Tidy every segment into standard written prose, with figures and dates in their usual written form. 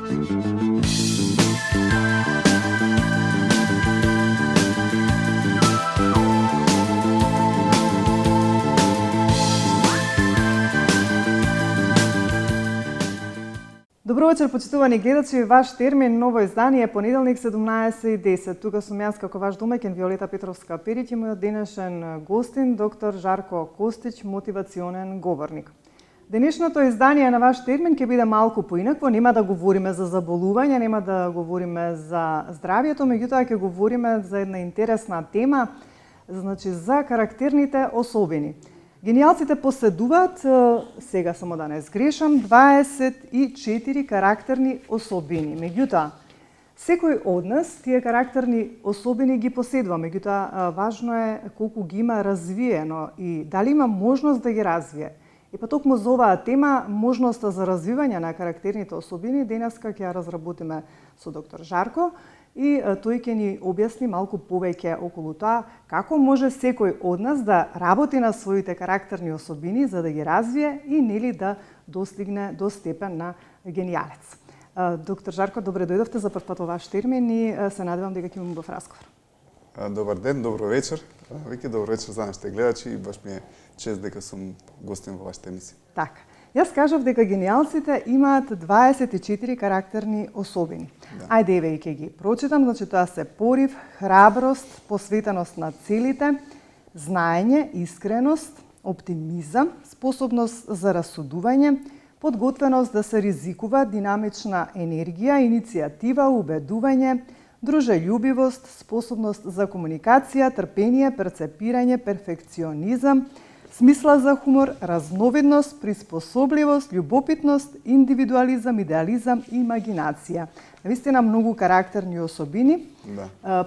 Добро вечер, почитувани гледачи. Ваш термин, ново издание, понеделник 17:10. Тука сум јас како ваш домаќин Виолета Петровска-Перич и мојот денешен гостин доктор Жарко Костич, мотивационен говорник. Денешното издание на ваш термин ќе биде малку поинакво, нема да говориме за заболување, нема да говориме за здравието, меѓутоа ќе говориме за една интересна тема, значи за карактерните особини. Генијалците поседуваат, сега само да не сгрешам, 24 карактерни особини. Меѓутоа, секој од нас тие карактерни особини ги поседува, меѓутоа важно е колку ги има развиено и дали има можност да ги развие. И па токму за оваа тема, можноста за развивање на карактерните особини, денеска ќе ја разработиме со доктор Жарко и тој ќе ни објасни малку повеќе околу тоа како може секој од нас да работи на своите карактерни особини за да ги развие и нели да достигне до степен на генијалец. Доктор Жарко, добре дојдовте за прв пат во ваш термин и се надевам дека ќе имаме убав разговор. Добар ден, добро вечер. Веќе добро вечер за нашите гледачи и баш ми е чест дека сум гостин во вашата емисија. Така. Јас кажав дека генијалците имаат 24 карактерни особини. Да. Ајде еве и ќе ги прочитам, значи тоа се порив, храброст, посветеност на целите, знаење, искреност, оптимизам, способност за расудување, подготвеност да се ризикува, динамична енергија, иницијатива, убедување, дружелюбивост, способност за комуникација, трпение, перцепирање, перфекционизам, смисла за хумор, разновидност, приспособливост, љубопитност, индивидуализам, идеализам и имагинација. Навистина многу карактерни особини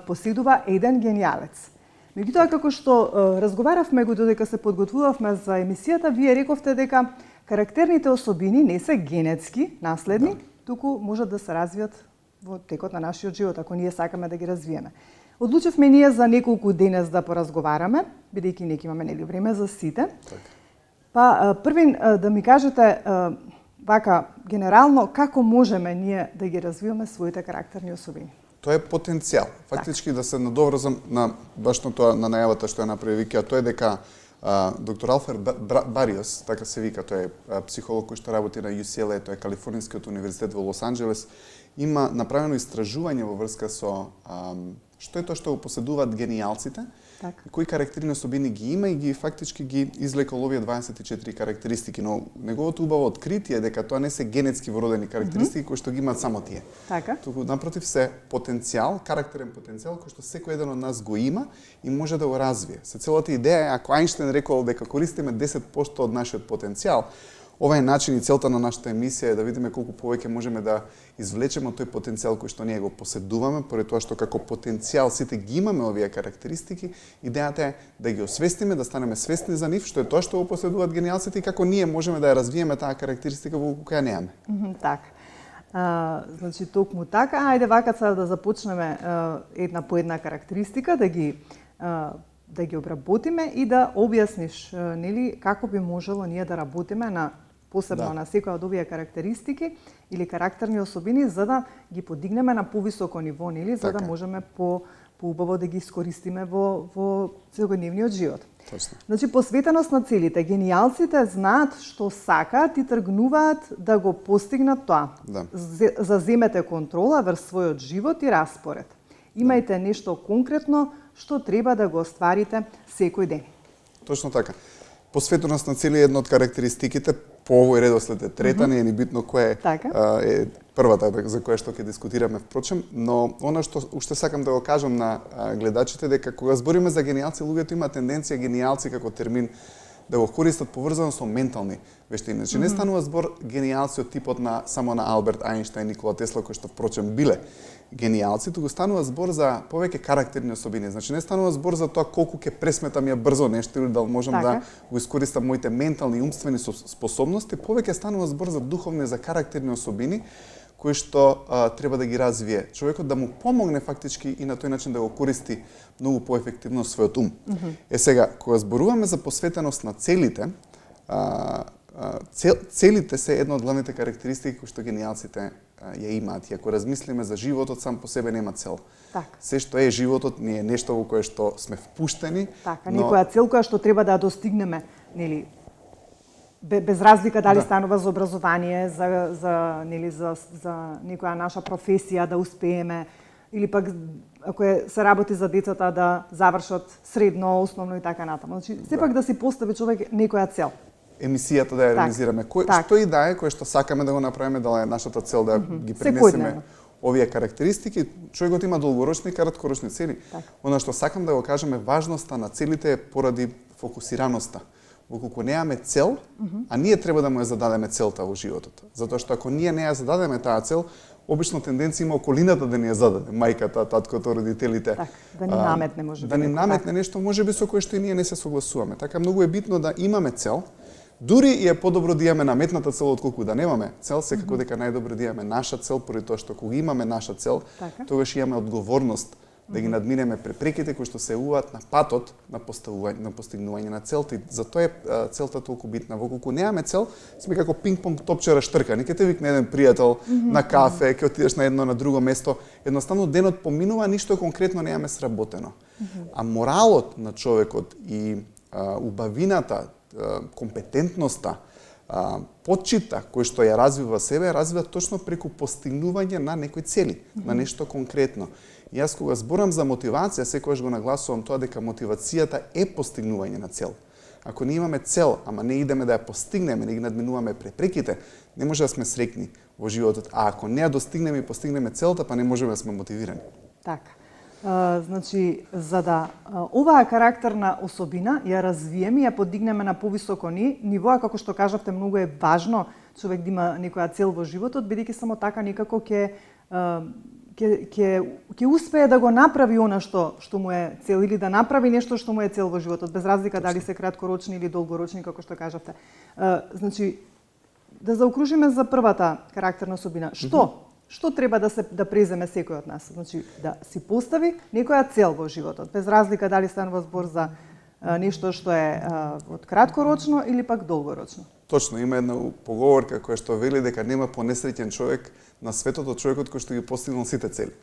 поседува еден генијалец. Меѓутоа, како што разговаравме го додека се подготвувавме за емисијата, вие рековте дека карактерните особини не се генетски наследни, туку можат да се развијат во текот на нашиот живот, ако ние сакаме да ги развиеме. Одлучивме ние за неколку денес да поразговараме, бидејќи не имаме нели време за сите. Па првин да ми кажете вака генерално како можеме ние да ги развиваме своите карактерни особини? Тоа е потенцијал. Фактички да се надоврзам на баш на тоа на најавата што ја направи Вики, а тоа е дека доктор Алфред Бариос, така се вика, тој е психолог кој што работи на UCLA, тоа е Калифорнијскиот универзитет во Лос Анџелес, има направено истражување во врска со што е тоа што го поседуваат генијалците, кои карактерни особини ги има и ги фактички ги излекол овие 24 карактеристики, но неговото убаво откритие е дека тоа не се генетски вродени карактеристики кои што ги имаат само тие. Така. Туку напротив се потенцијал, карактерен потенцијал кој што секој еден од нас го има и може да го развие. Се целата идеја е, ако Ајнштајн рекол дека користиме 10% од нашиот потенцијал, овај начин и целта на нашата емисија е да видиме колку повеќе можеме да извлечеме од тој потенцијал кој што ние го поседуваме, поради тоа што како потенцијал сите ги имаме овие карактеристики, идејата е да ги освестиме, да станеме свесни за нив, што е тоа што го поседуваат генијалците и како ние можеме да ја развиеме таа карактеристика во која неаме. Така. Значи токму така, ајде вака сега да започнеме една по една карактеристика, да ги обработиме и да објасниш нели како би можело ние да работиме на посебно на секоја од овие карактеристики или карактерни особини за да ги подигнеме на повисоко ниво, нели, за да можеме поубаво да ги искористиме во целогодневниот живот. Точно. Значи посветеност на целите. Генијалците знаат што сакаат и тргнуваат да го постигнат тоа. Заземете контрола врз својот живот и распоред. Имајте нешто конкретно што треба да го остварите секој ден. Точно така. Посветеност на цели е една од карактеристиките, по овој редослед е трета, не е ни битно која е првата за која што ќе дискутираме впрочем, но она што уште сакам да го кажам на гледачите дека кога збориме за генијалци, луѓето има тенденција генијалци како термин да го користат поврзано со ментални вештини. Значи не станува збор генијалци од типот на само на Алберт Ајнштајн, Никола Тесла, кои што впрочем биле генијалци, туку станува збор за повеќе карактерни особини. Значи не станува збор за тоа колку ќе пресметам ја брзо нешто или да можам да го искористам моите ментални и умствени способности, повеќе станува збор за духовни, за карактерни особини кои што треба да ги развие човекот, да му помогне фактички и на тој начин да го користи многу поефективно својот ум. Сега, кога зборуваме за посветеност на целите, целите се една од главните карактеристики кои што генијалците ја имаат. И ако размислиме за животот, сам по себе нема цел. Така. Се што е животот не е нешто во кое што сме впуштени. Така, некоја цел која што треба да ја достигнеме, нели, без разлика дали станува за образование, за некоја наша професија да успееме, или пак ако се работи за децата да завршат средно, основно и така натаму. Значи, сепак да си постави човек некоја цел. Емисијата да ја реализираме. Што и да е, кое што сакаме да го направиме, да е нашата цел да ги пренесеме овие карактеристики. Човекот има долгорочни и краткорочни цели. Она што сакам да го кажам е важноста на целите поради фокусираноста. Доколку немаме цел, а ние треба да му ја зададеме целта во животот. Затоа што ако ние не ја зададеме таа цел, обично тенденција има околината да ни ја зададе, мајката, таткото, родителите. Да ни наметне може да ни наметне нешто можеби со кое што и ние не се согласуваме. Така многу е битно да имаме цел. Дури и е подобро да имаме наметната цел отколку да немаме цел, секако дека најдобро да имаме наша цел, поради тоа што кога имаме наша цел, тогаш имаме одговорност да ги надминеме препреките кои што се јавуваат на патот на постигнување на целта. И затоа е целта толку битна. Воколку немаме цел, сме како пинг-понг топче раштркани. Ке те викне еден пријател на кафе, ке отидеш на едно на друго место, едноставно денот поминува, ништо конкретно немаме сработено. А моралот на човекот и убавината, компетентноста, почита кој што ја развива себе, развива точно преку постигнување на некои цели, на нешто конкретно. И јас кога зборам за мотивација, секогаш го нагласувам тоа дека мотивацијата е постигнување на цел. Ако не имаме цел, ама не идеме да ја постигнеме, не ги надминуваме препреките, не може да сме среќни во животот. А ако не ја достигнеме и постигнеме целта, па не можеме да сме мотивирани. Така. Значи, за да оваа карактерна особина ја развиеме и ја подигнеме на повисоко ниво, како што кажавте, многу е важно човек да има некоја цел во животот, бидејќи само така некако ќе успее да го направи она што му е цел, или да направи нешто што му е цел во животот, без разлика дали се краткорочни или долгорочни, како што кажавте. Значи, да заокружиме за првата карактерна особина. Што треба да преземе секој од нас? Значи, да си постави некоја цел во животот, без разлика дали станува збор за нешто што е од краткорочно или пак долгорочно. Точно, има една поговорка која што вели дека нема понесреќен човек на светот од човекот кој што ги постигнал сите цели.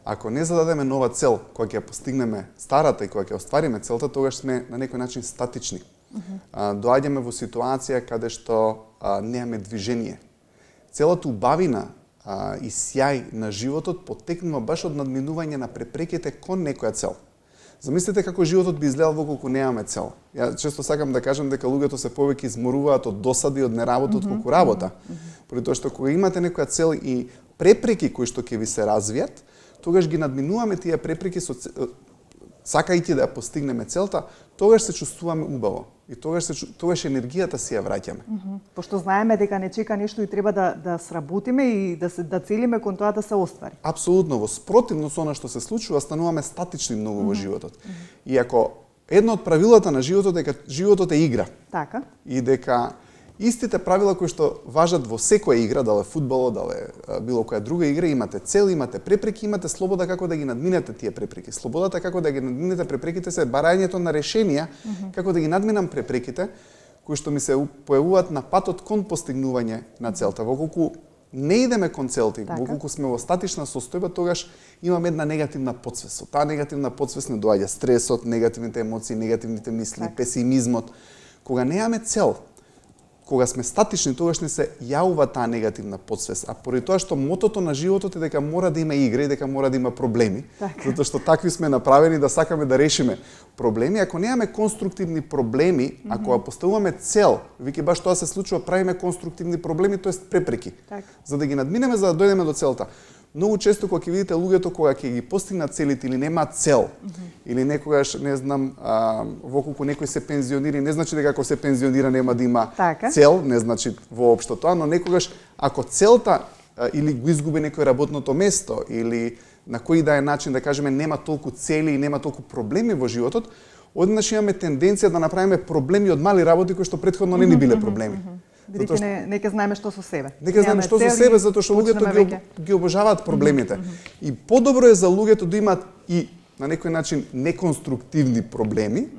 Ако не зададеме нова цел, која ќе ја постигнеме старата и која ќе оствариме целта, тогаш сме на некој начин статични. Доаѓаме во ситуација каде што немаме движење. Целата убавина и сјај на животот потекнува баш од надминување на препреките кон некоја цел. Замислете како животот би изгледал воколку немаме цел. Ја често сакам да кажам дека луѓето се повеќе изморуваат од досади, од неработа, отколку работа. Поради тоа што кога имате некоја цел и препреки кои што ќе ви се развијат, тогаш ги надминуваме тие препреки сакајќи да ја постигнеме целта, тогаш се чувствуваме убаво и тогаш енергијата си ја враќаме. Пошто знаеме дека не чека нешто и треба да сработиме и да целиме кон тоа да се оствари. Апсолутно, во спротивно со она што се случува, стануваме статични многу во животот. И ако едно од правилата на животот е дека животот е игра. Така. И дека истите правила кои што важат во секоја игра, дали фудбало, дали било која друга игра, имате цел, имате препреки, имате слобода како да ги надминете тие препреки. Слободата како да ги надминете препреките се барањето на решенија како да ги надминам препреките кои што ми се појавуваат на патот кон постигнување на целта. Воколку не идеме кон целта, воколку сме во статична состојба, тогаш имаме една негативна подсвест. Таа негативна подсвест не доаѓа стресот, негативните емоции, негативните мисли, песимизмот. Кога немаме цел, кога сме статични, тогаш не се јавува таа негативна подсвест. А поради тоа што мотото на животот е дека мора да има игра и дека мора да има проблеми, затоа што такви сме направени да сакаме да решиме проблеми. Ако немаме конструктивни проблеми, ако поставуваме цел, веќе баш тоа се случува, правиме конструктивни проблеми, тоест препреки, за да ги надминеме, за да дојдеме до целта. Многу често кога ќе видите луѓето кога ќе ги постигнат целите или немаат цел, или некогаш, не знам, воколку некој се пензионира, не значи дека ако се пензионира нема да има цел, не значи воопшто тоа, но некогаш ако целта или го изгуби некој работното место, или на кој да е начин, да кажеме, нема толку цели и нема толку проблеми во животот, одеднаш имаме тенденција да направиме проблеми од мали работи кои што претходно не ни биле проблеми. Бидејќи не знаеме што со себе. Не знаеме што со себе, затоа што луѓето ги обожаваат проблемите. И подобро е за луѓето да имаат и на некој начин неконструктивни проблеми,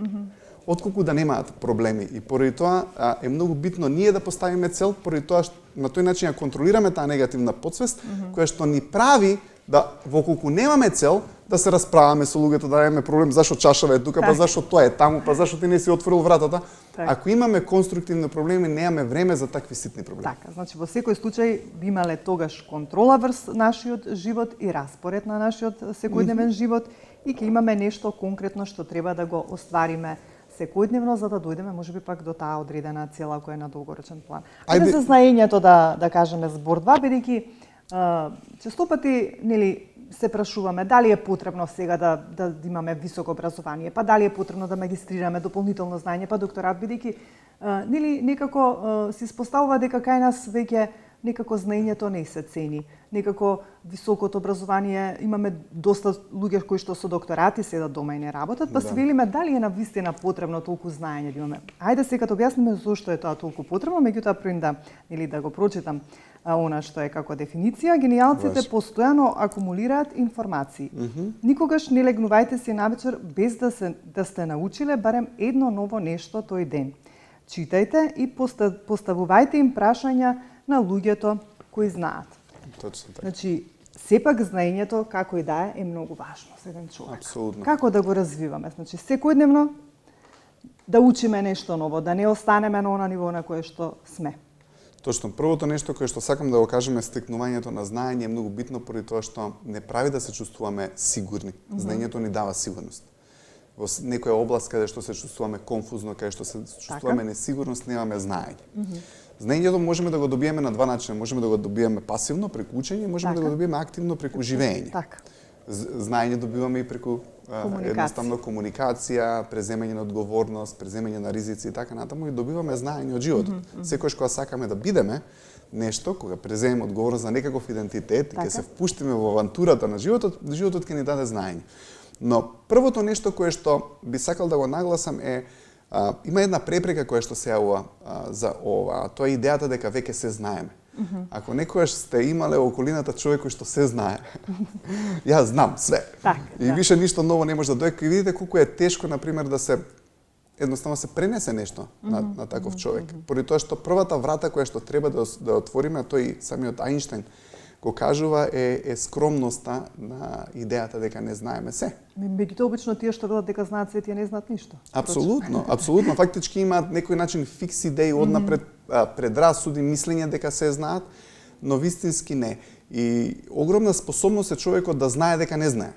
отколку да немаат проблеми. И поради тоа е многу битно ние да поставиме цел, поради тоа што на тој начин ја контролираме таа негативна потсвест, која што ни прави да воколку немаме цел, да се расправаме со луѓето, да имаме проблем зашо чашава е тука, па зашо тоа е таму, па зашо ти не си отворил вратата. Ако имаме конструктивни проблеми, немаме време за такви ситни проблеми. Така, значи во секој случај би имале тогаш контрола врз нашиот живот и распоред на нашиот секојдневен живот и ќе имаме нешто конкретно што треба да го оствариме секојдневно за да дојдеме можеби пак до таа одредена цела која е на долгорочен план. Ајде за знаењето да кажеме збор два, бидејќи често пати нели се прашуваме дали е потребно сега да имаме високо образование, па дали е потребно да магистрираме дополнително знаење, па докторат, бидејќи нели некако се испоставува дека кај нас веќе некако знаењето не се цени. Некако високото образование, имаме доста луѓе кои што со докторати седат дома и не работат, па се велиме дали е навистина потребно толку знаење да имаме. Ајде сега да објасниме зошто е тоа толку потребно, меѓутоа првин да го прочитам она што е како дефиниција. Генијалците постојано акумулираат информации. Никогаш не легнувајте си навечер без да сте научиле барем едно ново нешто тој ден. Читајте и поставувајте им прашања на луѓето кои знаат. Точно така. Значи, сепак знаењето како и да е многу важно за еден човек. Апсолутно. Како да го развиваме? Значи, секојдневно да учиме нешто ново, да не останеме на она ниво на кое што сме. Точно, првото нешто кое што сакам да го кажем е стекнувањето на знаење е многу битно поради тоа што не прави да се чувствуваме сигурни. Знаењето ни дава сигурност. Во некоја област каде што се чувствуваме конфузно, каде што се чувствуваме несигурност, немаме знаење. Знаењето можеме да го добиеме на два начина. Можеме да го добиеме пасивно преку учење, можеме да го добиеме активно преку живење. Знаење добиваме и преку едноставно комуникација, преземање на одговорност, преземање на ризици и така натаму, и добиваме знаење од животот. Секогаш кога сакаме да бидеме нешто, кога преземеме одговорност за некаков идентитет и ќе се впуштиме во авантурата на животот, животот ќе ни даде знаење. Но првото нешто кое што би сакал да го нагласам е има една препрека која што се јавува за ова, тоа е идејата дека веќе се знаеме. Ако некојаш сте имале околината човек кој што се знае, јас знам све. И више ништо ново не може да дојде, и видите колку е тешко на пример да се едноставно се пренесе нешто на таков човек. Поради тоа што првата врата која што треба да отвориме, тој самиот Ајнштајн го кажува е скромноста на идејата дека не знаеме се. Меѓутоа обично тие што велат дека знаат се, тие не знаат ништо. Апсолутно, апсолутно. Фактички имаат некој начин фикс идеи, однапред предрасуди, мислење дека се знаат, но вистински не. И огромна способност е човекот да знае дека не знае.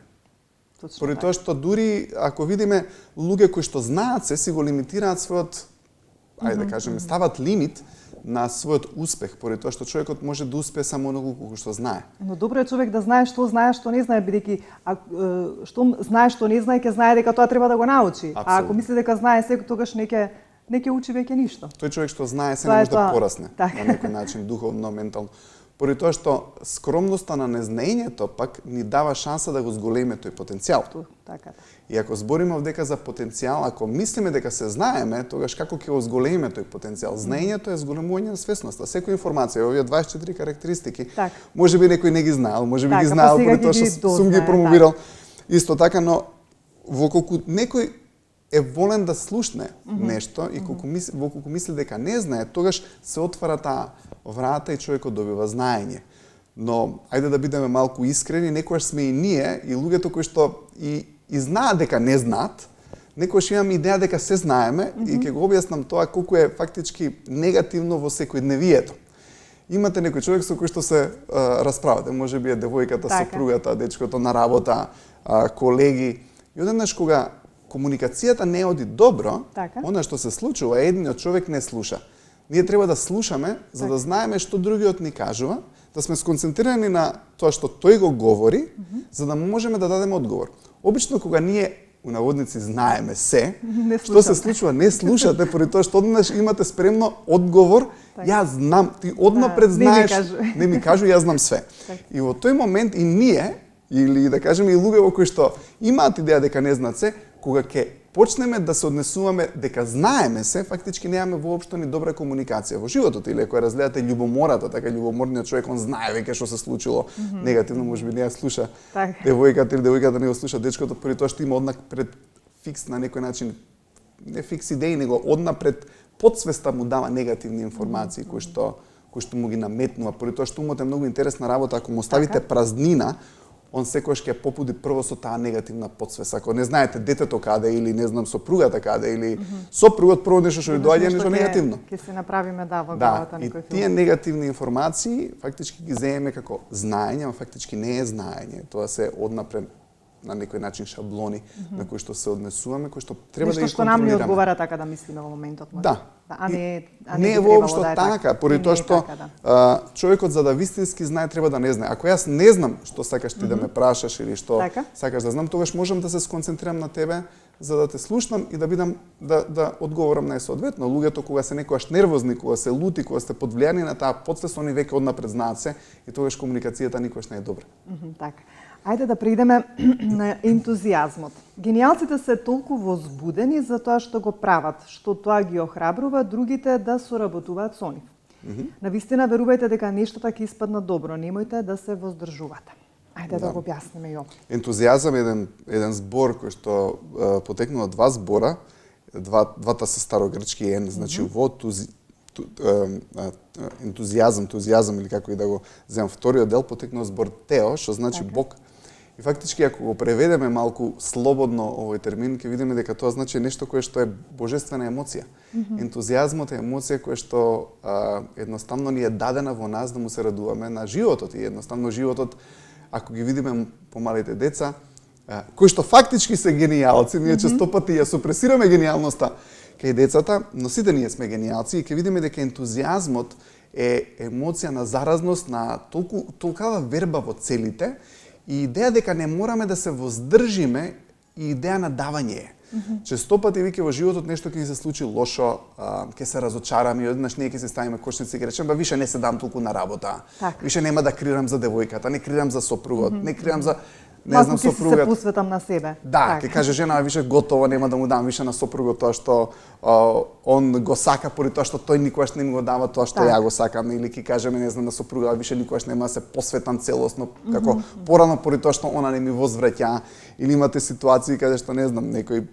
Поради тоа што дури ако видиме луѓе кои што знаат се, си го лимитираат својот, ајде да кажеме, стават лимит на својот успех, поради тоа што човекот може да успее само оноку колку што знае. Но добро е човек да знае, што не знае, бидејќи што знае, што не знае, ќе знае дека тоа треба да го научи. А ако мисли дека знае се, тогаш не ќе учи веќе ништо. Тој човек што знае се не може да порасне на некој начин духовно, ментално. Поради тоа што скромноста на незнаењето пак ни дава шанса да го зголеме тој потенцијал. И ако збориме дека за потенцијал, ако мислиме дека се знаеме, тогаш како ќе го зголеме тој потенцијал? Знаењето е зголемување на свесноста. Секоја информација, овие 24 карактеристики, можеби некој не ги знаел, можеби ги знаел поради тоа што сум ги промовирал. Исто така, но воколку некој е волен да слушне нешто и воколку мисли дека не знае, тогаш се отвара таа врата и човекот добива знаење. Но ајде да бидеме малку искрени, некогаш сме и ние и луѓето кои што и знаат дека не знаат, некогаш имаме идеја дека се знаеме и ќе го објаснам тоа колку е фактички негативно во секојдневието. Имате некој човек со кој што се расправате, можеби е девојката, сопругата, дечкото на работа, колеги. И одеднаш кога комуникацијата не оди добро, она што се случува, едниот човек не слуша. Ние треба да слушаме за да знаеме што другиот ни кажува, да сме сконцентрирани на тоа што тој го говори, за да можеме да дадеме одговор. Обично кога ние у наводници знаеме се, што се случува, не слушате поради тоа што однаш имате спремно одговор, јас знам, ти однапред знаеш, не ми кажу, јас знам све. И во тој момент и ние, или да кажеме и луѓе кои што имаат идеја дека не знаат се, кога ќе почнеме да се однесуваме дека знаеме се, фактички немаме воопшто ни добра комуникација во животот. Или ако разгледате љубомората, така љубоморниот човек, он знае веќе што се случило негативно, можеби не ја слуша девојката или девојката не го слуша дечкото, поради тоа што има однак пред фикс на некој начин не фикс идеи, него однапред подсвеста му дава негативни информации кои што му ги наметнува, поради тоа што умот е многу интересна работа, ако му оставите празнина, он секогаш ќе попуди прво со таа негативна подсвест. Ако не знаете детето каде или не знам сопругата каде или сопругот, прво нешто што ви доаѓа нешто негативно. Ќе се направиме во главата некој филм. Тие негативни информации фактички ги земеме како знаење, а фактички не е знаење. Тоа се однапред на некој начин шаблони на кои што се однесуваме, кои што треба да ги контролираме. Нешто што нам не одговара така да мислиме во моментот. Да. А не е воопшто така, поради тоа што човекот за да вистински знае треба да не знае. Ако јас не знам што сакаш ти да ме прашаш или што сакаш да знам, тогаш можам да се сконцентрирам на тебе за да те слушнам и да бидам да одговорам најсоодветно. Луѓето кога се некогаш нервозни, кога се лути, кога сте под влијание на таа подсвест, они веќе однапред знаат се и тогаш комуникацијата никогаш не е добра. Така. Ајде да преидеме на ентузијазмот. Генијалците се толку возбудени за тоа што го прават, што тоа ги охрабрува другите да соработуваат со нив. Навистина верувајте дека нештото ќе испадне добро, немојте да се воздржувате. Ајде да го објасниме и ова. Ентузијазам е еден збор кој што потекнува два збора, двата се старогрчки ен, значи во ентузијазам или како и да го земам вториот дел потекнува збор тео, што значи Бог. И фактички ако го преведеме малку слободно овој термин, ќе видиме дека тоа значи нешто кое што е божествена емоција. Ентузијазмот е емоција која што едноставно ни е дадена во нас да му се радуваме на животот и едноставно животот, ако ги видиме помалите деца, кои што фактички се генијалци, ние често пати ја супресираме генијалноста кај децата, но сите ние сме генијалци и ќе видиме дека ентузијазмот е емоција на заразност, на толкава верба во целите и идеја дека не мораме да се воздржиме и идеја на давање. Често пати веќе во животот нешто ќе ни се случи лошо, ќе се разочараме и одеднаш ние ќе се ставиме кошници и ќе речеме, више не се дам толку на работа. Више нема да крирам за девојката, не крирам за сопругот, не крирам за не знам сопругот. Се посветам на себе. Да, ќе каже жена, више готово, нема да му дам више на сопругот тоа што он го сака поради тоа што тој никогаш не ми го дава тоа што ја го сакам, или ќе кажеме не знам на сопруга више никогаш нема да се посветам целосно како порано поради тоа што она не ми возвраќа, или имате ситуации каде што не знам некој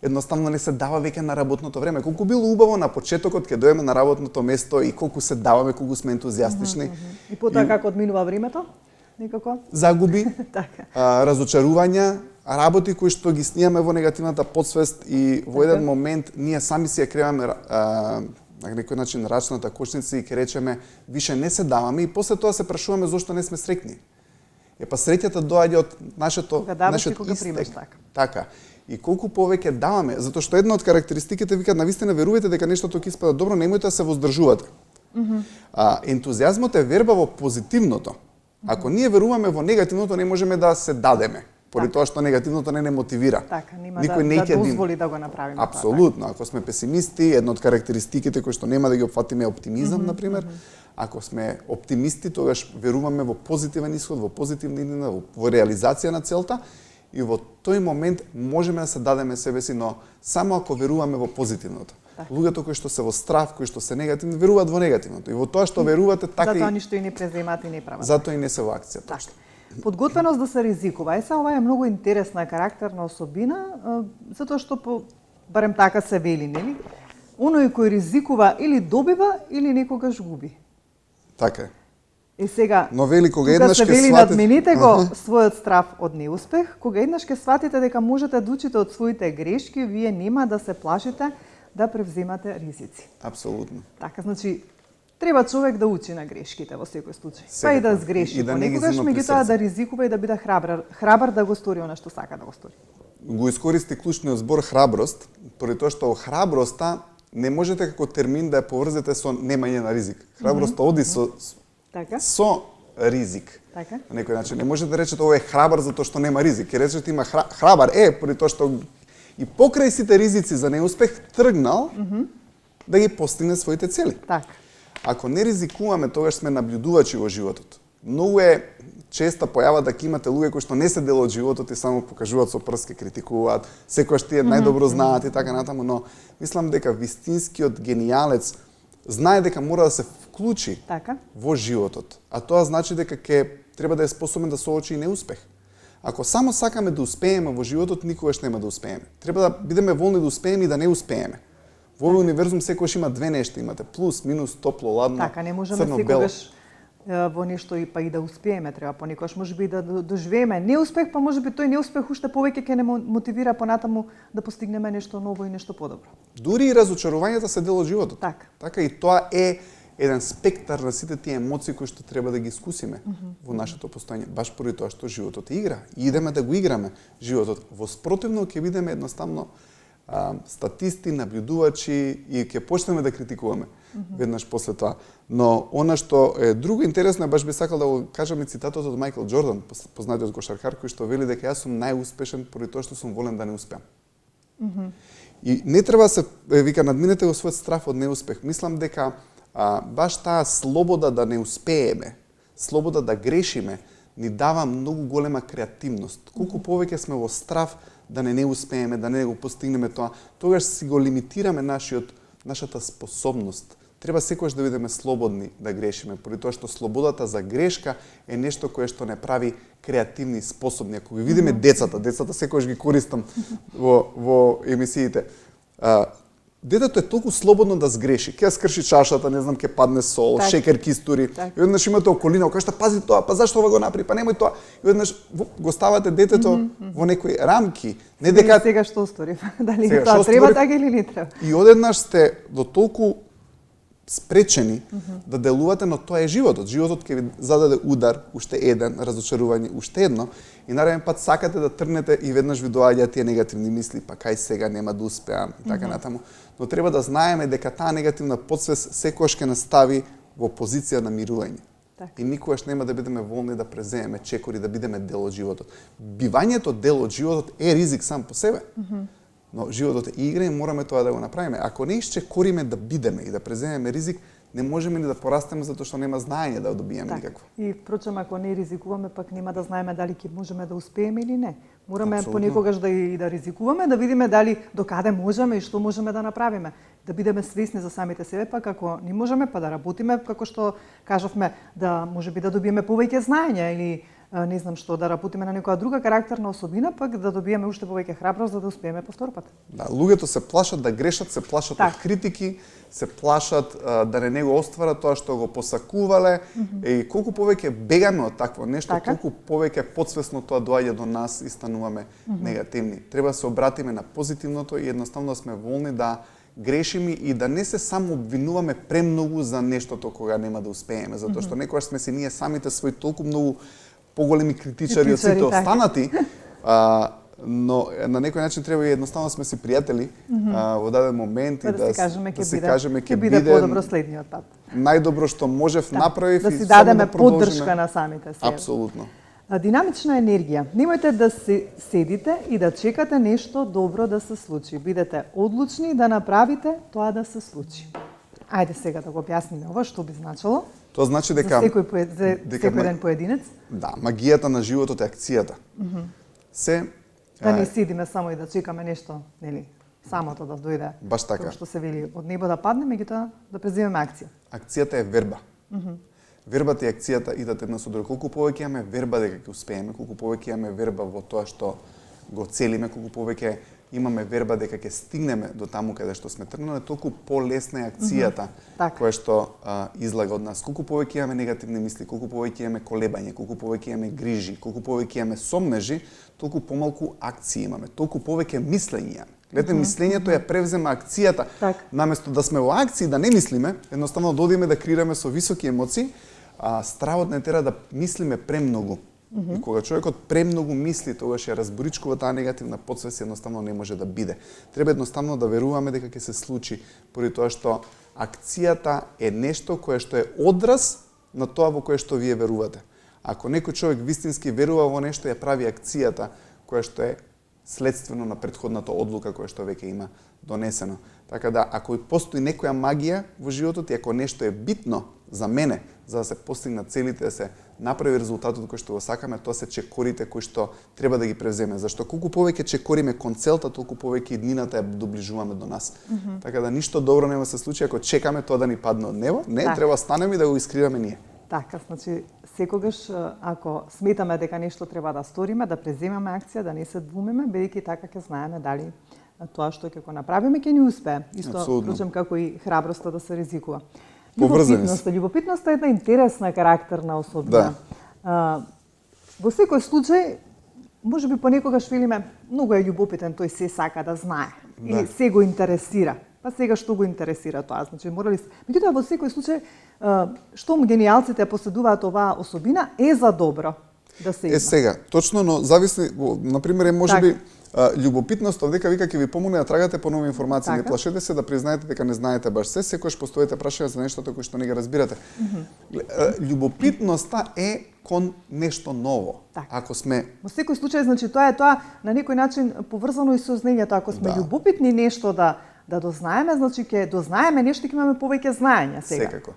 едноставно не се дава веќе на работното време. Колку било убаво на почетокот ќе доеме на работното место и колку се даваме, колку сме ентузијастични. И потоа како одминува времето? Некако? Загуби, разочарувања, работи кои што ги снимаме во негативната подсвест и во еден момент ние сами си ја креваме на некој начин рачната кошница и ќе речеме више не се даваме и после тоа се прашуваме зошто не сме среќни. Па среќата доаѓа од нашето истек. Така. И колку повеќе даваме, затоа што една од карактеристиките викаат навистина верувајте дека нештото ќе испада добро, немојте да се воздржувате. Ентузијазмот е верба во позитивното. Ако ние веруваме во негативното, не можеме да се дадеме, поради тоа што негативното не мотивира. Така, нема да дозволи да го направиме. Апсолутно. Ако сме песимисти, една од карактеристиките кои што нема да ги опфатиме е оптимизам, например. Ако сме оптимисти, тогаш веруваме во позитивен исход, во позитивна идеја, во реализација на целта и во тој момент можеме да се дадеме себеси, но само ако веруваме во позитивното. Луѓето кои што се во страв, кои што се негативни, веруваат во негативното. И во тоа што верувате, така затоа ништо и не преземат и не прават. Затоа и не се во акција. Така. Подготвеност да се ризикува. Ова е многу интересна карактерна особина, затоа што барем така се вели, нели? Оној кој ризикува или добива или некогаш губи. Така е. Сега, но вели кога еднаш ќе сватите, надмените го својот страв од неуспех, кога еднаш ќе сватите дека можете да учите од своите грешки, вие нема да се плашите да превземате ризици. Апсолутно. Така, значи, треба човек да учи на грешките во секој случај. Па и да сгреши, да понекогаш меѓутоа да ризикува и да биде храбар да го стори она што сака да го стори. Го искористи клучниот збор храброст, поради тоа што храброста не можете како термин да ја поврзете со немање на ризик. Храброста оди со ризик. Така. На некој начин не можете да речете ова е храбар затоа што нема ризик. Ќе речете има храбар поради тоа што и покрај сите ризици за неуспех тргнал да ги постигне своите цели. Така. Ако не ризикуваме, тогаш сме наблюдувачи во животот. Многу е честа појава дека имате луѓе кои што не се дел од животот и само покажуваат со прст, критикуваат, секојаш тие најдобро знаат и така натаму, но мислам дека вистинскиот генијалец знае дека мора да се вклучи во животот. А тоа значи дека ќе треба да е способен да соочи и неуспех. Ако само сакаме да успееме во животот, никогаш нема да успееме. Треба да бидеме волни да успееме и да не успееме. Во овој универзум секогаш има две нешта, имате плюс, минус, топло, ладно, така, не можеме црно, бело. секогаш во нешто и па и да успееме, треба понекогаш можеби и да доживееме неуспех, па можеби тој неуспех уште повеќе ќе не мотивира понатаму да постигнеме нешто ново и нешто подобро. Дури и разочарувањата се дел од животот. Така и тоа е еден спектар на сите тие емоции кои што треба да ги искусиме во нашето постоење, баш поради тоа што животот е игра. И идеме да го играме животот. Во спротивно ќе бидеме едноставно статисти, наблюдувачи и ќе почнеме да критикуваме веднаш после тоа. Но она што е друго интересно, баш би сакал да го кажам и цитатот од Мајкл Џордан, познатиот кошаркар, кој што вели дека јас сум најуспешен поради тоа што сум волен да не успеам. И не треба се вика надминете го својот страф од неуспех. Мислам дека баш таа слобода да не успееме, слобода да грешиме, ни дава многу голема креативност. Колку повеќе сме во страф да не успееме, да не го постигнеме тоа, тогаш си го лимитираме нашата способност. Треба секогаш да бидеме слободни да грешиме, поради тоа што слободата за грешка е нешто кое што не прави креативни, способни. Ако ги видиме децата секогаш ги користам во емисиите. Детето е толку слободно да сгреши. Ќе скрши чашата, не знам, ќе падне сол, шекер ки истури. И однаш имате околина, кажете пази тоа, па зашто ова го направи, па немој тоа. И однаш го ставате детето во некои рамки, не дека сега што стори, дали тоа треба така или не треба. И одеднаш сте до толку спречени да делувате, но тоа е животот. Животот ќе ви зададе удар, уште еден, разочарување, уште едно, и нареден пат сакате да тргнете и веднаш ви доаѓаат тие негативни мисли, па кај сега нема да успеам и така натаму. Но треба да знаеме дека таа негативна потсвест секогаш ќе настави во позиција на мирување. И никогаш нема да бидеме волни да преземеме чекори, да бидеме дел од животот. Бивањето дел од животот е ризик сам по себе. Но животот е игра и мораме тоа да го направиме. Ако не исчекориме да бидеме и да преземеме ризик, не можеме ни да порастеме затоа што нема знаење да добиеме никакво. И впрочем, ако не ризикуваме, пак нема да знаеме дали ќе можеме да успееме или не. Мораме понекогаш да ризикуваме, да видиме дали докаде можеме и што можеме да направиме. Да бидеме свесни за самите себе, пак ако не можеме, па да работиме, како што кажавме, да можеби да добиеме повеќе знаење или не знам што, да работиме на некоја друга карактерна особина, пак да добиеме уште повеќе храброст за да успееме повтор пат. Да, луѓето се плашат да грешат, се плашат од критики, се плашат да не го остварат тоа што го посакувале, и колку повеќе бегаме од такво нешто, толку повеќе подсвесно тоа доаѓа до нас и стануваме негативни. Треба да се обратиме на позитивното и едноставно сме волни да грешиме и да не се само обвинуваме премногу за нештото кога нема да успееме, затоа што некогаш сме се ние самите свои толку многу поголеми критичари од сите останати, но на некој начин треба и едноставно сме си пријатели во даден момент и да си кажеме ќе биде подобро следниот пат. Најдобро што можев направив да си дадеме поддршка на самите себе. Апсолутно. Динамична енергија. Немојте да седите и да чекате нешто добро да се случи. Бидете одлучни да направите тоа да се случи. Ајде сега да го објасниме ова што би значило. Тоа значи дека за секој ден поединец. Да, магијата на животот е акцијата. Да не седиме само и да чекаме нешто, нели, самото да дојде. Баш така. Тоа што се вели од небо да падне, меѓутоа да преземеме акција. Акцијата е верба. Вербата и акцијата идат една со друга. Колку повеќе имаме верба дека ќе успееме, колку повеќе имаме верба во тоа што го целиме, колку повеќе имаме верба дека ќе стигнеме до таму каде што сме тргнале, толку полесна е акцијата која што излага од нас. Колку повеќе имаме негативни мисли, колку повеќе имаме колебање, колку повеќе имаме грижи, колку повеќе имаме сомнежи, толку помалку акции имаме, толку повеќе мислење. Гледате, мислењето ја превзема акцијата. Наместо да сме во акции, да не мислиме, едноставно да одиме да креираме со високи емоции, стравот не тера да мислиме премногу. И кога човекот премногу мисли, тогаш ја разборичкува таа негативна потсвест, едноставно не може да биде. Треба едноставно да веруваме дека ќе се случи, поради тоа што акцијата е нешто кое што е одраз на тоа во кое што вие верувате. Ако некој човек вистински верува во нешто, ја прави акцијата која што е следствено на претходната одлука која што веќе има донесено. Така да, ако постои некоја магија во животот и ако нешто е битно за мене, за да се постигнат целите, да се направи резултатот кој што го сакаме, тоа се чекорите кои што треба да ги превземе. Зашто колку повеќе чекориме кон целта, толку повеќе иднината ја доближуваме до нас. Така да ништо добро нема се случи ако чекаме тоа да ни падне од небо. Не, треба станеме и да го искриваме ние. Така, значи, секогаш, ако сметаме дека нешто треба да сториме, да преземаме акција, да не се двумиме, бидејќи така ќе знаеме дали тоа што ќе го направиме ќе ни успее. Исто, впрочем, како и храброста да се ризикува. Љубопитноста е една интересна карактерна особина. Да. Во секој случај, може би понекогаш велиме, многу е љубопитен, тој се сака да знае. Да. Или се го интересира. Па сега што го интересира тоа? Значи, морали се... Меѓутоа, во секој случај, штом гениалците поседуваат оваа особина, е за добро да се има. Сега, точно, но зависи, например, може би, љубопитноста дека вика ќе ви помогне да трагате по нови информации. Не плашете се да признаете дека не знаете баш се, секогаш постоите прашања за нештото кои што не ги разбирате. Љубопитноста е кон нешто ново. Ако сме во секој случај, значи тоа е на некој начин поврзано и со знаењето. Ако сме љубопитни нешто да дознаеме, значи ќе дознаеме нешто, ќе имаме повеќе знаење сега. Секако.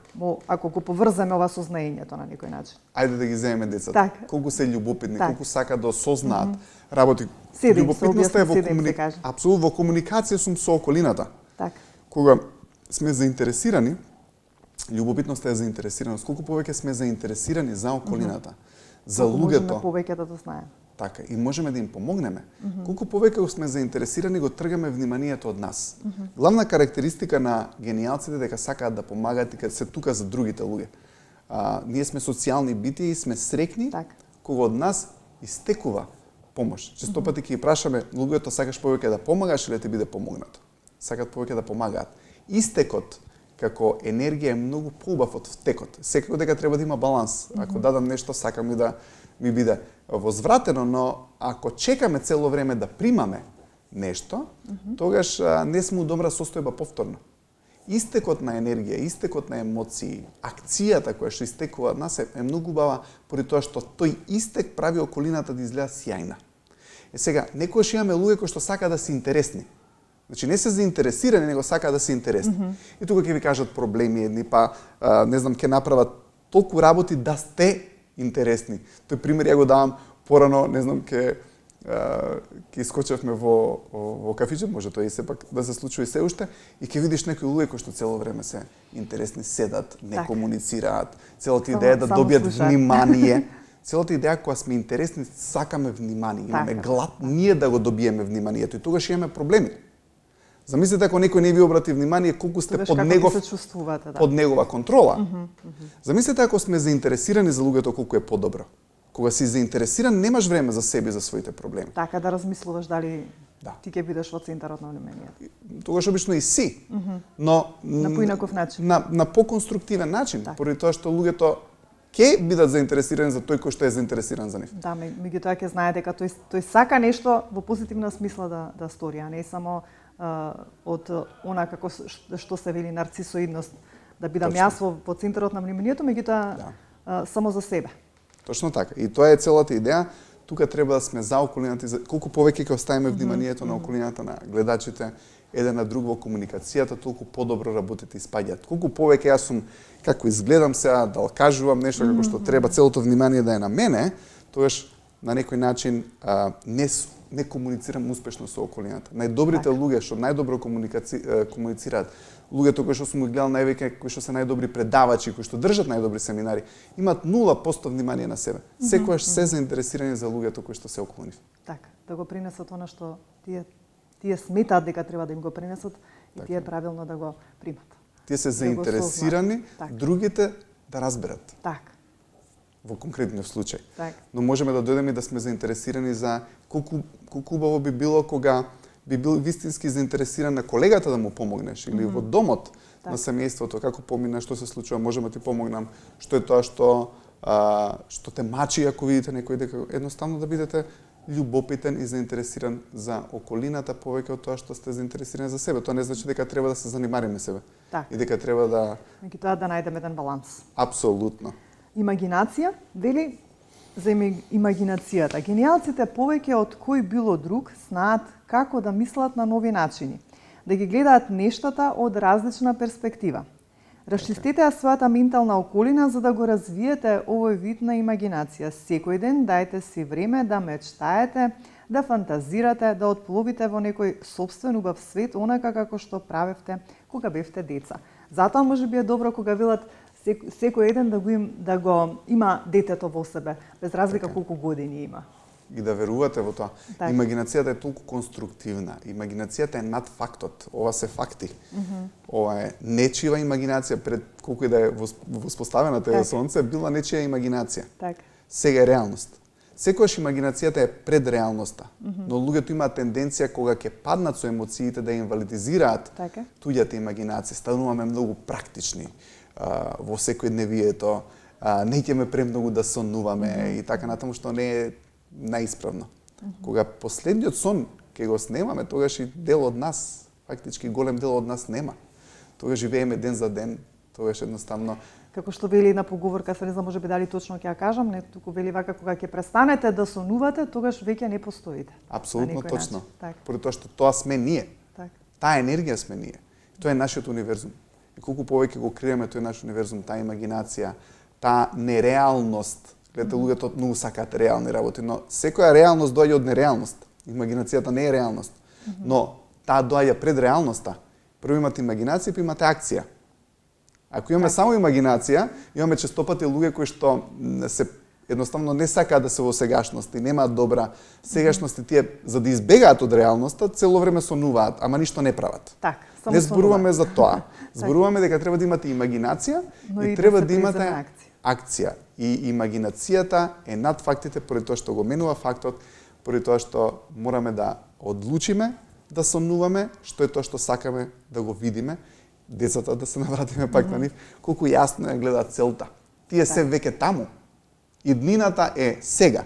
Ако го поврземе ова со знаењето на некој начин. Ајде да ги земеме децата. Колку се љубопитни, колку сакаат да осознаат работи. Љубопитноста е во апсолутно во комуникација со околината. Кога сме заинтересирани, љубопитноста е заинтересираност. Колку повеќе сме заинтересирани за околината, за луѓето, можеме повеќе да дознаеме. Така, и можеме да им помогнеме. Колку повеќе сме заинтересирани, го тргаме вниманието од нас. Главна карактеристика на гениалците дека сакаат да помагаат и кога се тука за другите луѓе. Ние сме социјални битија и сме среќни кога од нас истекува помош. Често пати ќе ги прашаме луѓето, сакаш повеќе да помагаш или да ти биде помогнато? Сакаат повеќе да помагаат. Истекот како енергија е многу поубав од втекот. Секако дека треба да има баланс. Ако дадам нешто, сакам и да ми биде возвратено, но ако чекаме цело време да примаме нешто, тогаш не сме у добра состојба повторно. Истекот на енергија, истекот на емоции, акцијата која што истекува од нас е многу убава, поради тоа што тој истек прави околината да изгледа сјајна. Сега, некојаш имаме луѓе кои што сака да се интересни. Значи не се заинтересирани, него сака да се интересни. И тука ќе ви кажат проблеми едни, па не знам, ќе направат толку работи да сте интересни. Тој пример ја го давам порано, не знам, ќе искочевме во кафиче, може тоа и сепак да се случи и се уште, и ќе видиш некои луѓе кои што цело време се интересни, седат, не комуницираат, целата идеја да добијат внимание. Целата идеја кога сме интересни, сакаме внимание, имаме глад ние да го добиеме вниманието и тогаш имаме проблеми. Замислете ако некој не ви обрати внимание колку сте под негова контрола. Замислете ако сме заинтересирани за луѓето колку е подобро. Кога си заинтересиран, немаш време за себе и за своите проблеми. Така да размислуваш дали ти ќе бидеш во центарот на вниманието. Тогаш обично и си, но на поинаков начин. На поконструктивен начин, поради тоа што луѓето ќе бидат заинтересирани за тој кој што е заинтересиран за нив. Да, меѓутоа ќе знае дека тој сака нешто во позитивна смисла да стори, а не само од она како што се вели нарцисоидност, да бидам јас во центарот на вниманието, меѓутоа само за себе. Точно така. И тоа е целата идеја. Тука треба да сме за околината, колку повеќе ќе оставиме вниманието на околината на гледачите, еден на друг во комуникацијата, толку подобро работите и спаѓаат. Колку повеќе јас сум како изгледам сега, да кажувам нешто како што треба, целото внимание да е на мене, тогаш на некој начин не комуницирам успешно со околината. Најдобрите луѓе што најдобро комуницираат, луѓето кои што сум ги гледал највеќе, кои што се најдобри предавачи, кои што држат најдобри семинари, имаат 0% внимание на себе. Секогаш се заинтересирани за луѓето кои што се околу нив. Така, да го принесат она што тие сметаат дека треба да им го принесат и тие правилно да го примат. Тие се заинтересирани другите да разберат. Така. Во конкретниот случај. Но можеме да дојдеме и да сме заинтересирани за колку убаво би било кога би бил вистински заинтересиран на колегата да му помогнеш или во домот на семејството, како помина, што се случува, можеме да ти помогнам, што е тоа што те мачи ако видите некој, дека едноставно да бидете љубопитен и заинтересиран за околината повеќе од тоа што сте заинтересирани за себе. Тоа не значи дека треба да се занимариме себе. И дека треба да меѓутоа да најдеме еден баланс. Апсолутно. Имагинација, вели за имагинацијата. Гениалците повеќе од кој било друг знаат како да мислат на нови начини, да ги гледаат нештата од различна перспектива. Расчистете ја својата ментална околина за да го развиете овој вид на имагинација. Секој ден дајте си време да мечтаете, да фантазирате, да отпловите во некој сопствен убав свет, онака како што правевте кога бевте деца. Затоа можеби е добро кога велат секој еден да го има детето во себе, без разлика колку години има. И да верувате во тоа. Так. Имагинацијата е толку конструктивна. Имагинацијата е над фактот. Ова се факти. Ова е нечива имагинација пред колку и да е воспоставена теја сонце, била нечија имагинација. Так. Сега е реалност. Секогаш имагинацијата е пред реалноста, но луѓето имаат тенденција кога ќе паднат со емоциите да инвалидизираат туѓата имагинација. Стануваме многу практични во секојдневието, не ќеме премногу да сонуваме и така натаму, што не е наисправно. Кога последниот сон ќе го снемаме, тогаш и дел од нас, фактички голем дел од нас нема. Тогаш живееме ден за ден, тогаш едноставно како што вели една поговорка, се не знам можеби дали точно ќе ја кажам, не туку вели вака, кога ќе престанете да сонувате, тогаш веќе не постоите. Апсолутно точно. Поради тоа што тоа сме ние. Таа енергија сме ние. Тоа е нашиот универзум. И колку повеќе го криеме тој наш универзум, таа имагинација, таа нереалност. Гледате, луѓето многу сакаат реални работи, но секоја реалност доаѓа од нереалност. Имагинацијата не е реалност. Но таа доаѓа пред реалноста. Прво имате имагинација, па имате акција. Ако имаме само имагинација, имаме честопати луѓе кои што се едноставно не сакаат да се во сегашност и немаат добра сегашност и тие за да избегаат од реалноста цело време сонуваат, ама ништо не прават. Не зборуваме за тоа. Зборуваме дека треба да имате имагинација и треба да имате акција. И имагинацијата е над фактите поради тоа што го менува фактот, поради тоа што мораме да одлучиме да сонуваме, што е тоа што сакаме да го видиме. Децата, да се навратиме пак на нив, колку јасно ја гледаат целта. Тие се веќе таму. Иднината е сега.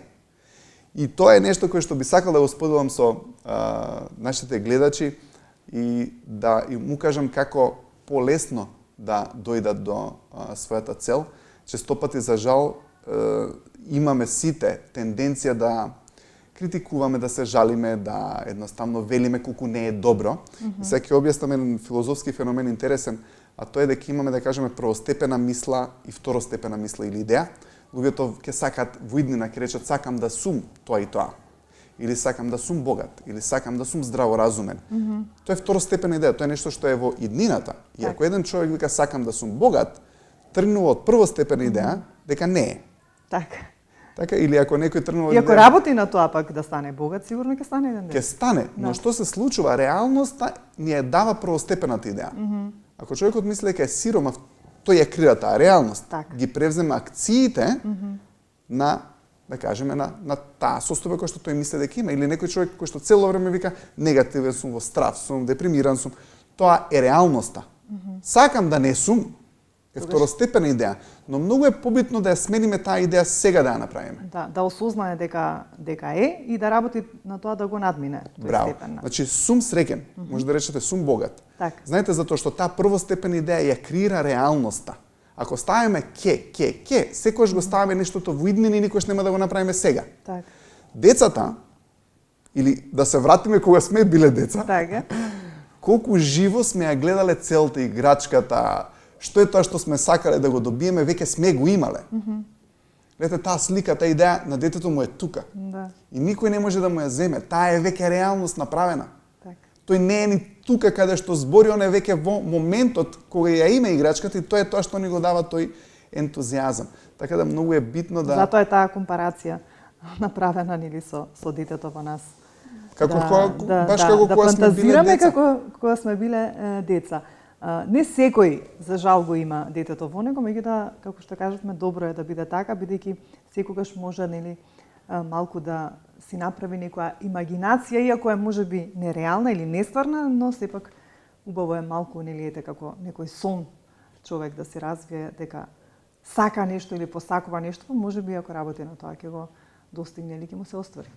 И тоа е нешто кое што би сакал да го споделам со нашите гледачи и да му кажам како полесно да дојдат до својата цел. Често пати, за жал, имаме сите тенденција да критикуваме, да се жалиме, да едноставно велиме колку не е добро. Сега ќе објаснам еден филозофски феномен интересен, а тоа е дека имаме, да кажеме, првостепена мисла и второстепена мисла или идеја. Луѓето ќе сакаат во иднина, ќе речат сакам да сум тоа и тоа. Или сакам да сум богат, или сакам да сум здраворазумен. Тоа е второстепена идеја, тоа е нешто што е во иднината. И ако еден човек вика сакам да сум богат, тргнува од првостепена идеја дека не е. Така, или ако некој тргнува... И ако работи на тоа пак да стане богат, сигурно ќе стане еден ден. Ќе стане, но што се случува? Реалноста ни ја дава првостепената идеја. Ако човекот мисли дека е сиромав, тој ја крира таа реалност. Ги превзема акциите на, да кажеме, на таа состојба која што тој мисли дека има. Или некој човек кој што цело време вика негативен сум, во страв сум, депримиран сум. Тоа е реалноста. Сакам да не сум, е второстепена идеја, но многу е побитно да ја смениме таа идеја сега да ја направиме. Да осознае дека е и да работи на тоа да го надмине тој степен. Значи сум среќен, може да речете сум богат. Знаете, затоа што таа првостепена идеја ја креира реалноста. Ако ставиме ке, секогаш го ставиме нештото во иднина и никош нема да го направиме сега. Децата, или да се вратиме кога сме биле деца, колку живо сме ја гледале целта, играчката, што е тоа што сме сакале да го добиеме, веќе сме го имале. Гледате, таа слика, таа идеја на детето му е тука. И никој не може да му ја земе. Таа е веќе реалност направена. Тој не е ни тука каде што збори, он е веќе во моментот кога ја има играчката и тоа е тоа што ни го дава тој ентузијазам. Така да многу е битно да... Затоа е таа компарација направена нели со детето во нас. Како кога сме биле деца. Како кога сме биле деца. Не секој, за жал, го има детето во него, меѓутоа, како што кажавме, добро е да биде така, бидејќи секогаш може нели малку да си направи некоја имагинација, иако е можеби нереална или нестварна, но сепак убаво е малку нели ете како некој сон човек да се развие дека сака нешто или посакува нешто, можеби ако работи на тоа ќе го достигне или ќе му се оствари.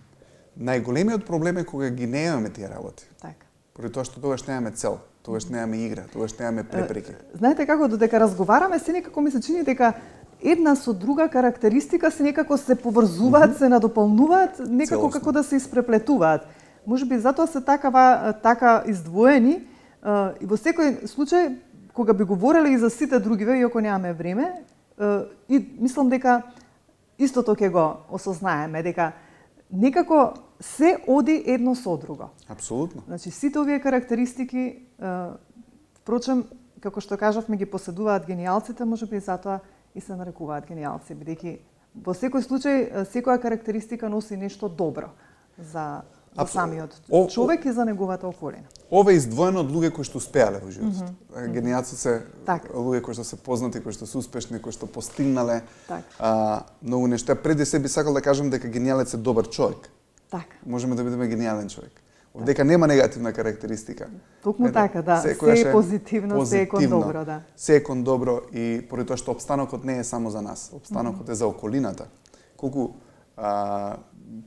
Најголемиот проблем е кога ги немаме тие работи. Така. Поради тоа што тогаш немаме цел, тогаш немаме игра, тогаш немаме препреки. Знаете како, додека разговараме, се некако ми се чини дека една со друга карактеристика се некако се поврзуваат, се надополнуваат, некако како да се испреплетуваат. Можеби затоа се така издвоени и во секој случај кога би говореле и за сите другиве, иако немаме време, и мислам дека истото ќе го осознаеме, дека некако се оди едно со друго. Апсолутно. Значи, сите овие карактеристики, впрочем, како што кажавме, ги поседуваат гениалците, можеби и затоа и се нарекуваат гениалци, бидејќи во секој случај секоја карактеристика носи нешто добро за самиот човек и за неговата околина. Ова е издвоено од луѓе кои што успеале во животот. Гениалци се луѓе кои што се познати, кои што се успешни, кои што постигнале многу нешта. Преди се би сакал да кажам дека гениалец е добар човек. Можеме да бидеме гениален човек. Дека нема негативна карактеристика. Токму така, да. Се е позитивно, се е кон добро, да. Се е кон добро и поради тоа што обстанокот не е само за нас. Обстанокот е за околината. Колку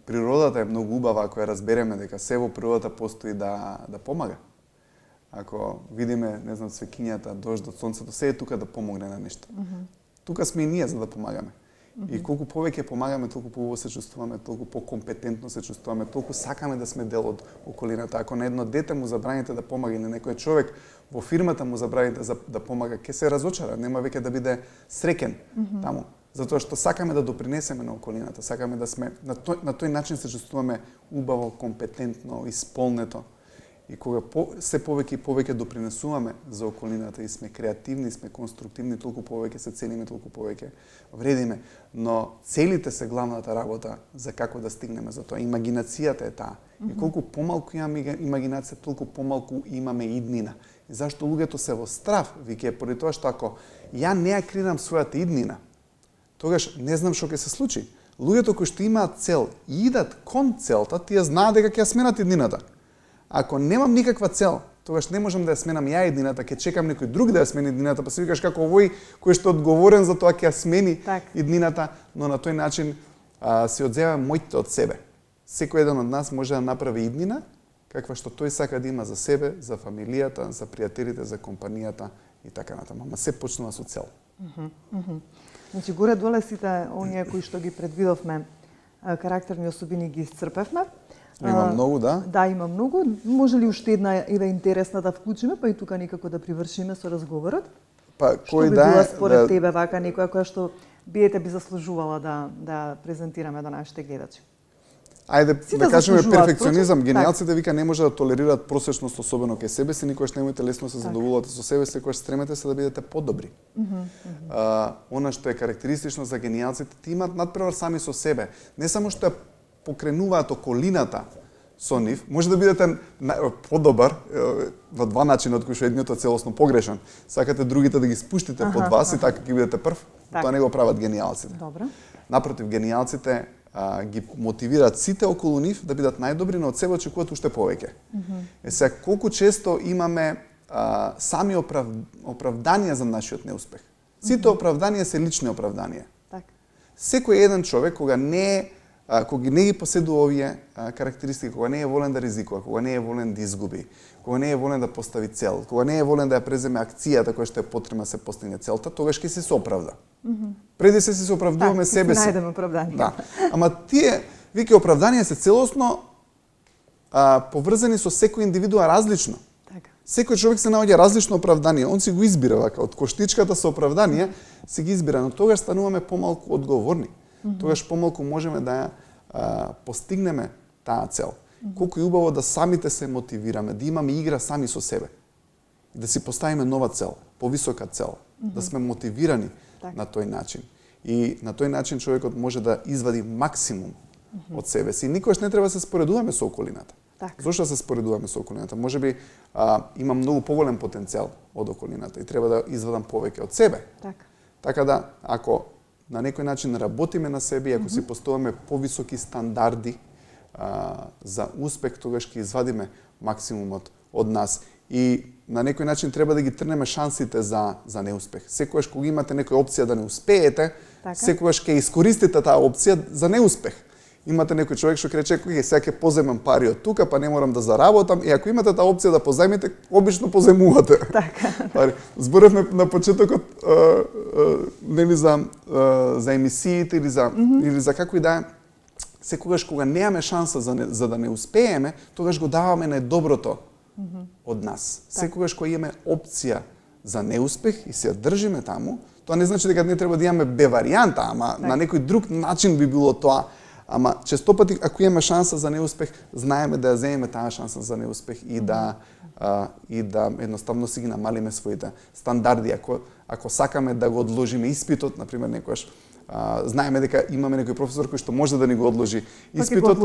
природата е многу убава ако ја разбереме дека се во природата постои да помага. Ако видиме, не знам, цвекињата, дождот, сонцето, се е тука да помогне на нешто. Тука сме и ние за да помагаме. И колку повеќе помагаме, толку поубаво се чувствуваме, толку покомпетентно се чувствуваме, толку сакаме да сме дел од околината. Ако на едно дете му забраните да помага или на некој човек во фирмата му забраните да помага, ќе се разочара, нема веќе да биде среќен таму. Затоа што сакаме да допринесеме на околината, сакаме да сме на тој начин се чувствуваме убаво, компетентно, исполнето. И кога се повеќе и повеќе допринесуваме за околината и сме креативни, сме конструктивни, толку повеќе се цениме, толку повеќе вредиме. Но целите се главната работа за како да стигнеме за тоа. Имагинацијата е таа. И колку помалку имаме имагинација, толку помалку имаме иднина. И зашто луѓето се во страв, веќе поради тоа што ако ја не ја креирам својата иднина, тогаш не знам што ќе се случи. Луѓето кои што имаат цел и идат кон целта, тие знаат дека ќе ја сменат иднината. Ако немам никаква цел, тогаш не можам да ја сменам ја иднината, ќе чекам некој друг да ја смени иднината, па се викаш како овој кој што е одговорен за тоа ќе ја смени иднината, но на тој начин се одзема моите од себе. Секој еден од нас може да направи иднина каква што тој сака да има за себе, за фамилијата, за пријателите, за компанијата и така натаму. Ама се почнува со цел. Значи, горе-доле сите оние кои што ги предвидовме карактерни особини ги исцрпевме. Има многу, да? Да, има многу. Може ли уште една интересна да вклучиме, па и тука некако да привршиме со разговорот? Па кој што би била според тебе вака некоја која што би заслужувала да презентираме до нашите гледачи? Ајде да кажеме перфекционизам. Гениалците вика не може да толерираат просечност, особено кај себе си, никогаш немојте лесно се задоволувате со себе, секогаш стремете се да бидете подобри. Она што е карактеристично за гениалците, ти имаат надпревар сами со себе. Не само што покренуваат околината со нив, може да бидете подобар во два начина, од кои што едниот е целосно погрешен. Сакате другите да ги спуштите под вас и така ќе бидете прв. Тоа не го прават гениалците. Добро. Напротив, гениалците ги мотивираат сите околу нив да бидат најдобри, но од себе очекуваат уште повеќе. Сега, колку често имаме сами оправданија за нашиот неуспех. Сите оправданија се лични оправданија. Секој еден човек, кога не ги поседува овие карактеристики, кога не е волен да ризикува, кога не е волен да изгуби, кога не е волен да постави цел, кога не е волен да ја преземе акцијата која што е потребна да се постигне целта, тогаш ќе се оправда. Преди се оправдуваме себе си. Најдеме оправдание. Да. Ама тие веќе оправданија се целосно поврзани со секој индивидуа различно. Секој човек се наоѓа различно оправдание, он си го избира вака, од коштичката со оправдание се ги избира, но тогаш стануваме помалку одговорни. Тогаш помалку можеме да постигнеме таа цел. Колку е убаво да самите се мотивираме, да имаме игра сами со себе. Да си поставиме нова цел, повисока цел, да сме мотивирани на тој начин. И на тој начин човекот може да извади максимум од себе си. Никогаш не треба да се споредуваме со околината. Зошто се споредуваме со околината? Можеби има многу поголем потенцијал од околината и треба да извадам повеќе од себе. Така да, ако на некој начин работиме на себе и ако си поставаме повисоки стандарди за успех, тогаш ќе извадиме максимумот од нас. И на некој начин треба да ги трнеме шансите за неуспех. Секогаш кога имате некоја опција да не успеете, секогаш ќе искористите таа опција за неуспех. Имате некој човек што ќе рече, сега ќе поземам пари од тука, па не морам да заработам, и ако имате таа опција да позајмите, обично поземувате. Зборевме на почетокот нели за емисиите или за како и да е. Секогаш кога немаме шанса за да не успееме, тогаш го даваме најдоброто од нас. Секогаш кога имаме опција за неуспех и се ја држиме таму, тоа не значи дека не треба да имаме Б варијанта, ама на некој друг начин би било тоа Ама често пати ако имаме шанса за неуспех, знаеме да ја земеме таа шанса за неуспех и да едноставно си ги намалиме своите стандарди. Ако сакаме да го одложиме испитот, например, некојаш знаеме дека имаме некој професор кој што може да ни го одложи испитот.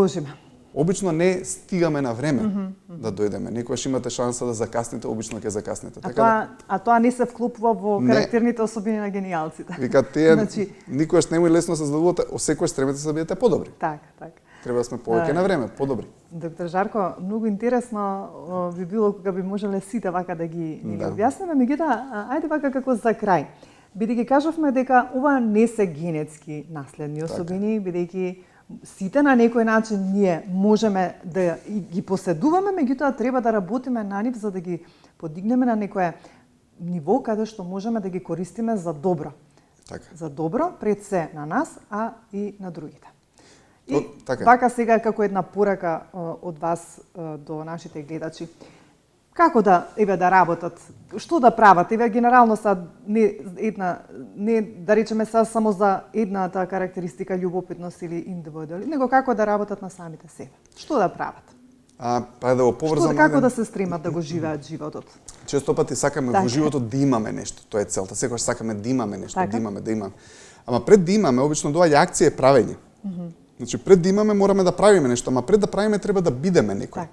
Обично не стигаме на време да дојдеме. Некојаш имате шанса да закасните, обично ќе закаснете. А тоа не се вклупува во карактерните особини на генијалците. Вика, тие никогаш не е лесно се задоволите, секогаш стремете се да бидете подобри. Така. Треба да сме повеќе на време, подобри. Доктор Жарко, многу интересно би било кога би можеле сите вака да ги објасниме, меѓутоа, ајде вака како за крај. Бидејќи кажавме дека ова не се генетски наследни особини, бидејќи сите на некој начин ние можеме да ги поседуваме, меѓутоа треба да работиме на нив за да ги подигнеме на некое ниво каде што можеме да ги користиме за добро. Така. За добро пред се на нас, а и на другите. И така. Вака сега како една порака од вас до нашите гледачи. Како да работат? Што да прават? Генерално не да речеме само за едната карактеристика љубопитност или индивидуализм, него како да работат на самите себе. Што да прават? Да го поврзаме. Како да се стремат да го живеат животот? Често пати сакаме во животот да имаме нешто, тоа е целта. Секогаш сакаме да имаме нешто, да имаме. Ама пред да имаме, обично доаѓа акција и правење. Значи пред да имаме мораме да правиме нешто, ама пред да правиме треба да бидеме некој.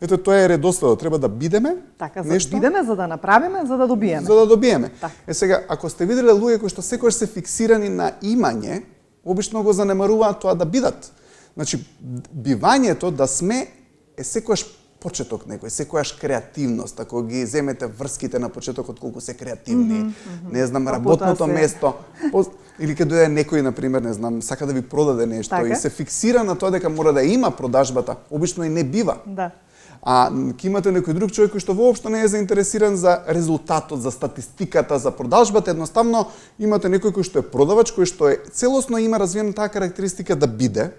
Ето тоа е редоследот, треба да бидеме нешто. Бидеме за да направиме, за да добиеме. За да добиеме. Сега, ако сте виделе луѓе кои што секогаш се фиксирани на имање, обично го занемаруваат тоа да бидат. Значи, бивањето да сме е секогаш почеток некој, секогаш креативност. Ако ги земете врските на почетокот колку се креативни, не знам, работното место, или каде дојде некој, например, не знам, сака да ви продаде нешто и се фиксира на тоа дека мора да има продажбата, обично и не бива. А ќе имате некој друг човек кој што воопшто не е заинтересиран за резултатот, за статистиката, за продажбата, едноставно имате некој кој што е продавач, кој што е целосно има развиена таа карактеристика да биде.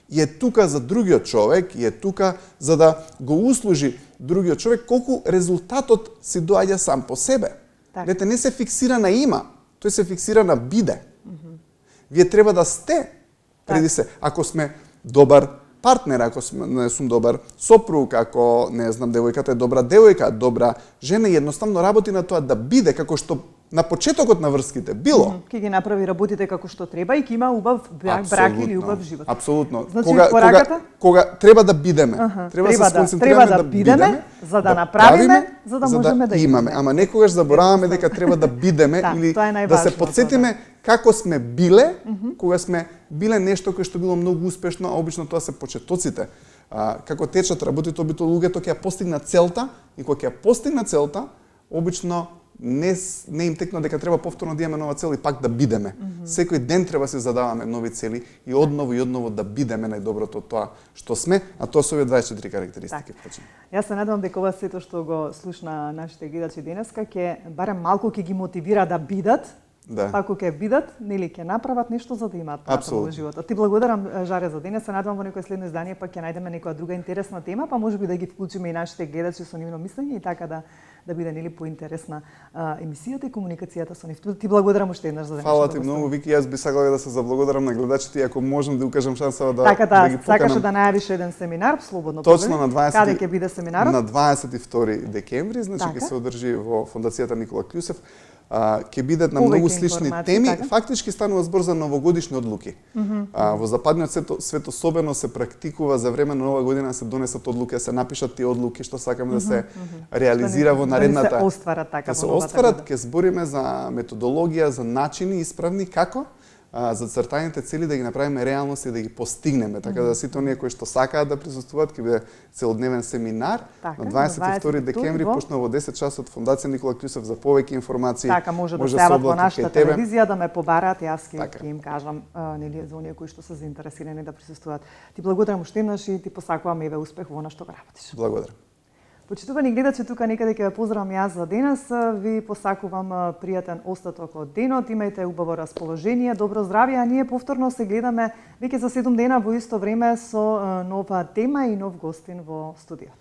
И е тука за другиот човек, и е тука за да го услужи другиот човек колку резултатот си доаѓа сам по себе. Дете не се фиксира на има, тој се фиксира на биде. Вие треба да сте преди се. Ако сме добар партнер, ако сум добар сопруг, ако не знам девојката е добра девојка, добра жена, едноставно работи на тоа да биде како што на почетокот на врските било. Ќе ги направи работите како што треба и ќе има убав брак или убав живот. Апсолутно. Значи, кога треба да бидеме, треба да се сконцентрираме да бидеме, за да направиме, за да можеме да имаме. Ама некогаш забораваме дека треба да бидеме или да се потсетиме како сме биле, кога сме биле нешто кое што било многу успешно, а обично тоа се почетоците. Како течат работите, обично луѓето ќе ја постигнат целта и кога ќе ја постигнат целта, обично не им текна дека треба повторно да имаме нова цел и пак да бидеме. Секој ден треба се задаваме нови цели и одново да бидеме најдоброто тоа што сме, а тоа се овие 24 карактеристики. Јас се надевам дека ова сето што го слушна нашите гледачи денеска ќе барем малку ќе ги мотивира да бидат. Ако ќе бидат, нели ќе направат нешто за да имаат правото во животот. Ти благодарам, Жаре, за денес. Се надевам во некој следно издание пак ќе најдеме некоја друга интересна тема, па можеби да ги вклучиме и нашите гледачи со нивно мислење и така да биде нели поинтересна емисијата и комуникацијата со нив. Ти благодарам уште еднаш за денес. Фала ти многу, Вики. Јас би сакала да се заблагодарам на гледачите и ако можам да укажам шансава да ги поканам. Сакаше да најавиш еден семинар, слободно. Точно на 20. Каде ќе биде семинарот? На 22 декември, значи ќе се одржи во Фондацијата Никола Клјусев. Ќе бидат на многу слични теми. Фактички станува збор за новогодишни одлуки. Во западниот свет особено се практикува за време на нова година се донесат одлуки, да се напишат тие одлуки што сакаме да се реализира во наредната. Да се остварат така. Да се остварат, ќе збориме за методологија, за начини исправни како за цртаните цели да ги направиме реалност и да ги постигнеме. Така да сите оние кои што сакаат да присуствуваат, ќе биде целодневен семинар на 22 декември почна во 10 часот Фондација Никола Клјусев за повеќе информации. Така може да се јават во нашата телевизија да ме побараат, јас ќе им кажам нели за оние кои што се заинтересирани да присуствуваат. Ти благодарам уште еднаш и ти посакувам еве успех во она што го работиш. Благодарам. Почитувани гледачи, тука некаде ќе ве поздравам јас за денес. Ви посакувам пријатен остаток од денот. Имајте убаво расположение, добро здравје, а ние повторно се гледаме веќе за 7 дена во исто време со нова тема и нов гостин во студиото.